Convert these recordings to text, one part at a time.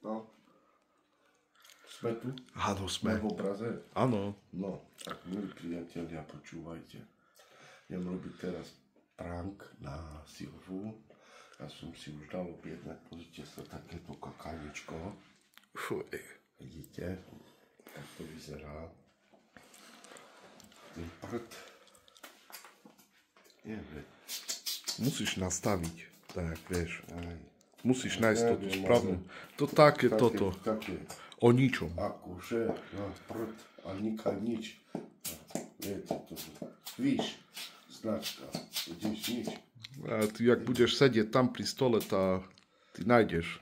No. Sme tu? Áno, sme. V obraze? Áno. No, tak milí priatelia, počúvajte. Idem robiť teraz prank na Silvu. Ja som si už dal objednať, pozrite sa, takéto kakáničko. Fuj. Vidíte? Tak to vyzerá. Ten prd. Neviem. Musíš nastaviť, tak vieš. Aj. Musíš nájsť toto Neviem, správne. To také, toto. Také. O ničom. Akože, no, prd a nikaj nič. Viete, to víš, značka, vidíš nič. A ty, jak budeš sedieť tam pri stole, ty nájdeš.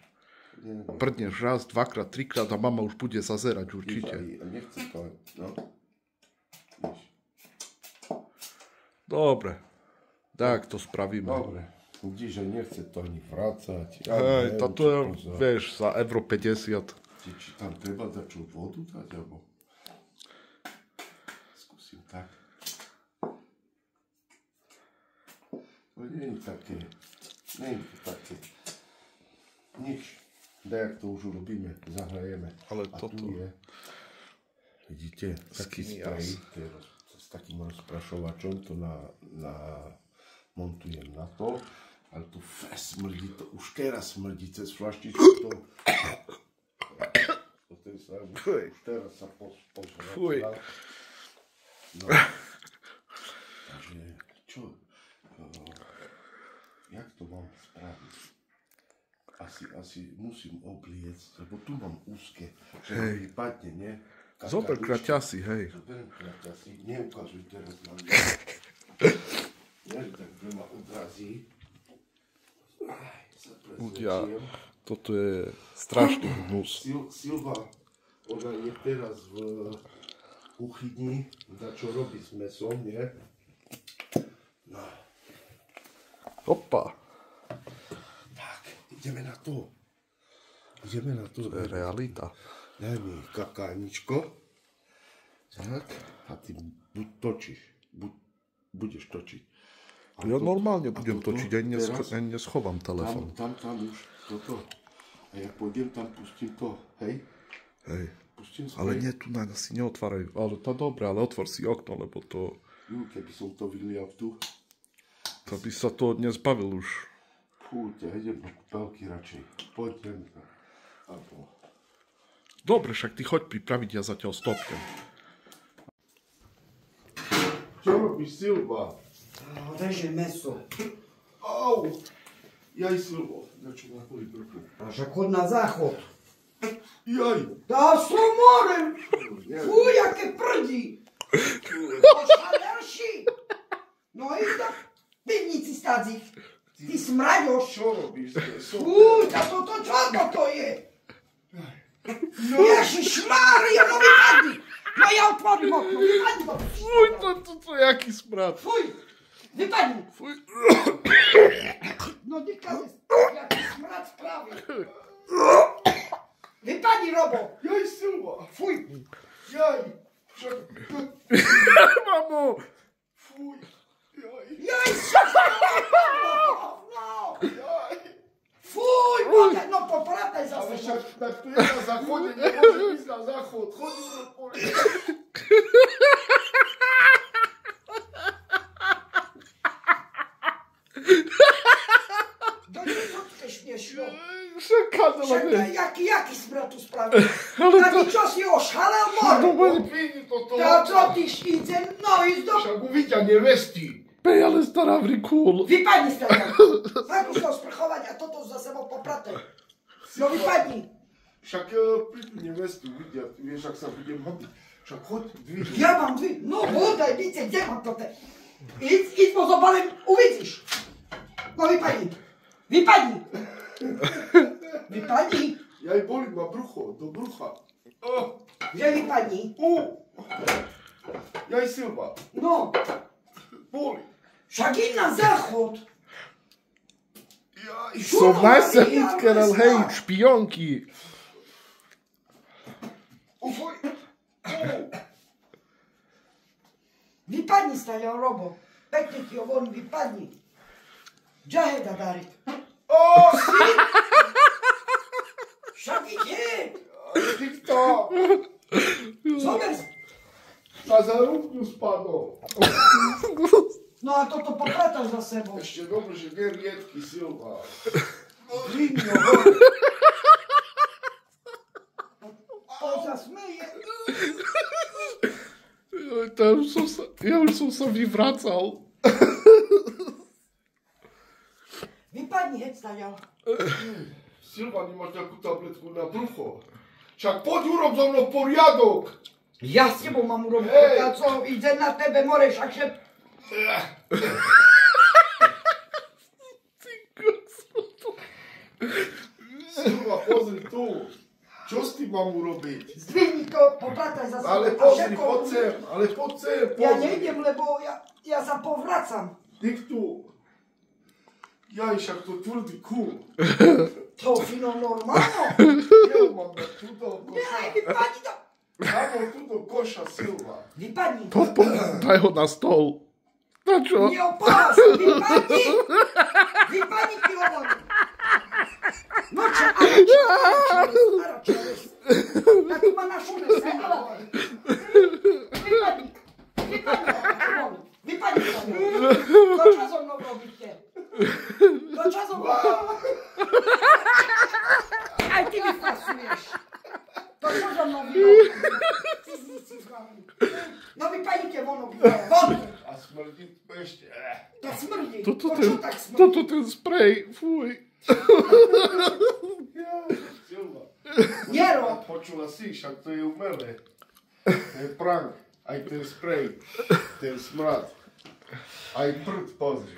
Prdneš raz, dvakrát, trikrát a mama už bude zazerať určite. A nechce to, no. Víš. Dobre. Tak to spravíme. Dobre. Vidíš, že nechce to ani vrácať. Hej, toto je, vieš, za euro 50. Či tam treba dať čo vodu dať, alebo... Skúsim tak. To nie je také. Nie je to také. Nič. Dajak to už urobíme, zahrajeme. Ale a toto... tu je, vidíte, taký spray, s takým rozprašovačom, to montujem na to. Ale tu smrdí to, už teraz smrdí cez flaštičku to. Už teraz sa pozrel. No. Takže, čo? Jak to mám spraviť? Asi musím obliecť, lebo tu mám úzke, že mi vypadne, nie? Zober kraťasy, hej. Zoberiem kraťasy, neukazuj teraz na mňa. Nie, tak ma odrazí. Ja, toto je strašný hnus. Silva, ona je teraz v kuchyni, čo robí s mesom, nie? No. Opa. Tak, ideme na to. Ideme na to. To je realita. Daj mi kakáničko. Tak, a ty buď točíš. Budeš točiť. Ja normálne budem točiť, aj neschovám telefon. Tam už toto. A ja pôjdem tam, pustím to, hej? Hej. Pustím Ale nie, tu si neotvárajú. Ale to dobré, ale otvor si okno, lebo to... Keby som to vylial tu. To by sa to dnes bavil už. Fúte, idem do kúpelky radšej. Poďme. Alebo... Dobre, však ty choď pripraviť, ja zatiaľ stopnem. Čo robíš, Silva? Reže meso. Au! Jaj, Silvo, načo ma boli brku. A však chod na záchod. Jaj! Dá som morem! Fuj, aké prdí! Ošalerši! No i do pivnici stadzich. Ty smraďoš. Čo robíš? Fuj, a toto čo toto je? Ježišmária, no vypadni! No ja otvorím okno, vypadni to. Fuj, to je jaký smrad. Fuj, vypadni. Fuj. No dýka, jaký smrad spraví. Vypadni, Robo. Jaj, Silva! Fuj. Jaj! Však... Mamo! Fuj! Jaj! Jaj, no. Jaj! Fuj, poďaj, no poprataj Ale zase. však tak tu je na záchode, nemôže ísť na záchod. Chodí do pole. Do niečo chceš nešlo. Však Jaký smrad tu spravil? A ty čo si ošalel, more? Vidí toto. To čo ty štíce, no ísť do... Však uvidia nevesti. Pej, ale stará vrikul. Vypadni z toho. Máš sa osprchovať a toto za sebou poprataj. No vypadni. Však prídu nevestu, vidia, vieš, ak sa budem hodiť. Však choď, dvihni. Ja mám dvi. No bodaj, bice, kde mám toto? Íď po zobalem, uvidíš. No vypadni. Vypadni. Vypadni. Jaj, bolí ma brucho, do brucha. Že vypadni. Jaj, Silva, No, boli. však íď na záchod. Jaj, Som najselické, hej, špionky. ufuj. Vypadni staňa, Robo. Pekne ti ho von, vypadni. Džaheda, Dari. O, Však ide. Ty kto? Zober. Na zarubňu spadol. No a toto poprataš za sebou. Ešte dobre, že nie riedky Silva. Zimno. On sa smeje. Ja už som sa vyvracal. Vypadni, heď staďal. Silva, nemáš takú tabletku na brucho. Však poď urob so mnou poriadok. Ja s tebou mám urobiť Hej. poriadok, ide na tebe more, však že... Silva, pozri tu. Čo s tým mám urobiť? Zdvihni to, poprataj za sebou. Ale pozri, poď sem, pozri. Ja nejdem, lebo ja sa povracam. Ty tu. Ja však to tvrdý kúl. To fino normálno. Ja mám dať tu do Nie, koša. vypadni to. Ja mám tu do koša, Silva. Vypadni. Daj ho na stôl. Na čo? Neopáš, vypadni. Vypadni, ti hovorím. No čo, Aračeles. Tak ma našune sa, ale... Vypadni. Vypadni sa. To čo so mnou robíte? To čo so mnou robíte? Aj ty vyfasuješ. To čo so mnou robíte? No vypadnite von, von. A smrdí ešte. To smrdí. To Toto čo tak smrdí? Toto ten sprej, fuj. Silva. Nerob. Počula si, však to je umelé. To je prank. Aj ten sprej, ten smrad. Aj prd, pozri.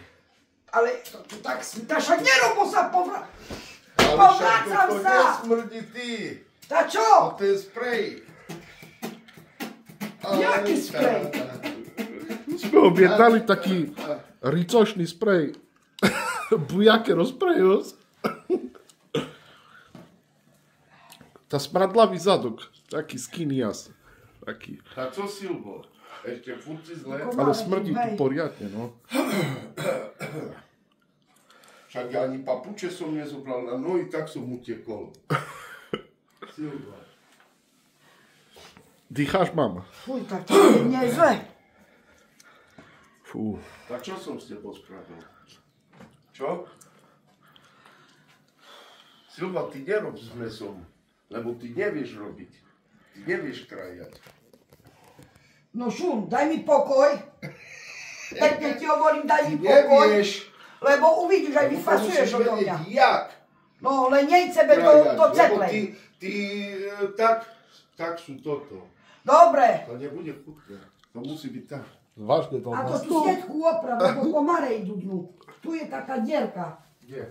Ale to tu tak smrdí. Však nerob, sa Ale Povracam však to sa. nesmrdí ty. Tá čo? To ten sprej. Jaký sprej? Sme objednali taký ricošný sprej. Bujake rozprejos. Tá smradlavý zadok. Taký skinny jas. Taký. A co, Silvo? Ešte furt si zle? Ale smrdí tu poriadne, no. Však ja ani papuče som nezobral na nohy, tak som utekol. Silva. Dýcháš, mama? Fuj, tak to je nie zle. Fú. Tak čo som s tebou spravil? Čo? Silva, ty nerob s mesom, lebo ty nevieš robiť. Ty nevieš krajať. No šun, daj mi pokoj. Pekne ti hovorím, daj mi Ty pokoj. nevieš. Lebo uvidíš, aj Lebo to vyfasuješ musíš odo vedieť, mňa. jak No, len nej sebe krajať. do Lebo ceplej. ty tak sú toto. Dobre. To nebude chutné. To musí byť tak. Vážne to Ako tu sieťku oprav, lebo komare idú dnu. Tu je taká dierka. Kde?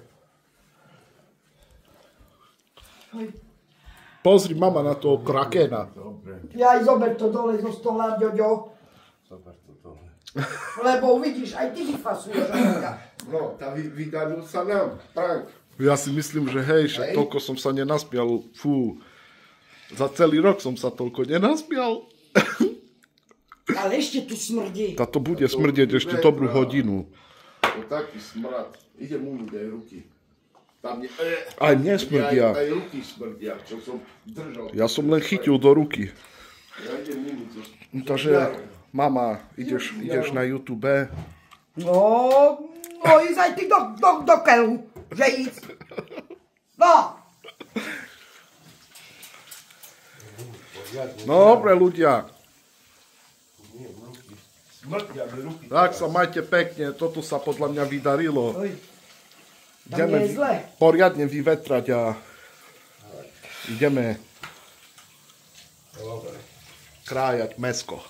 Pozri, mama, na toho krakena. Dobre, Ja aj zober to dole zo stola, Ďoďo. zober to dole. Lebo uvidíš, aj ty vyfasuješ odo mňa. No, tá vydaril sa nám. Prank. Ja si myslím, že hej, však toľko som sa nenasmial. Fú. Za celý rok som sa toľko nenasmial. Ale ešte tu smrdí. Táto bude smrdieť ešte dobrú hodinu. To taký smrad. Idem umyť aj ruky. Tam Aj mne smrdia. Aj ruky smrdia, čo som držal. Ja som len chytil do ruky. Ja idem umyť. Takže, mama, ideš na YouTube. No, ísť aj ty do keľu, že ísť. No. No dobre, ľudia. Smrdia mi ruky. Tak sa majte pekne, toto sa podľa mňa vydarilo. Oj, tam nie je zle. Poriadne vyvetrať a ideme krájať mäsko.